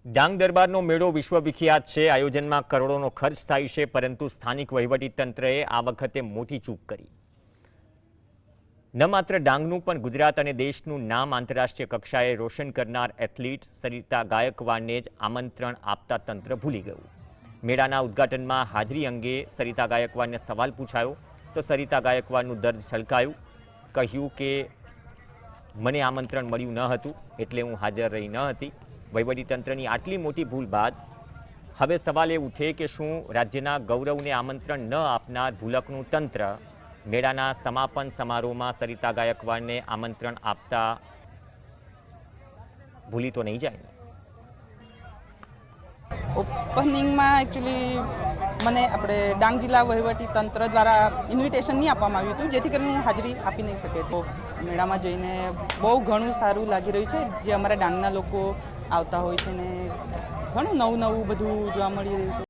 ડાંગ દરબારનો મેળો વિશ્વવિખ્યાત છે। આયોજનમાં કરોડોનો ખર્ચ થાય છે, પરંતુ સ્થાનિક વહીવટીતંત્રએ આ વખતે મોટી ચૂક કરી। ન માત્ર ડાંગનું પણ ગુજરાત અને દેશનું નામ આંતરરાષ્ટ્રીય કક્ષાએ રોશન કરનાર એથ્લીટ સરિતા ગાયકવાડને જ આમંત્રણ આપતા તંત્ર ભૂલી ગયું। મેળાના ઉદ્ઘાટનમાં હાજરી અંગે સરિતા ગાયકવાડને સવાલ પૂછાયો તો સરિતા ગાયકવાડનું દર્દ છલકાયું। કહ્યું કે મને આમંત્રણ મળ્યું ન હતું એટલે હું હાજર રહી ન હતી। વહીવટીતંત્રની આટલી મોટી ભૂલ બાદ હવે સવાલ એ ઉઠે કે શું રાજ્યના ગૌરવને આમંત્રણ ન આપનાર ભૂલકનું તંત્ર મેળાના સમાપન સમારોહમાં સરિતા ગાયકવાડને આમંત્રણ આપતા ભૂલી તો નહીં જાય? ઓપનિંગમાં એકચ્યુઅલી મને આપણે ડાંગ જિલ્લા વહીવટી તંત્ર દ્વારા ઇન્વિટેશન નહીં આપવામાં આવ્યું હતું, જેથી કરીને હું હાજરી આપી નહીં શકી હતી। મેળામાં જઈને બહુ ઘણું સારું લાગી રહ્યું છે। જે અમારા ડાંગના લોકો આવતા હોય છે ને ઘણું નવું બધું જોવા મળી રહ્યું છે।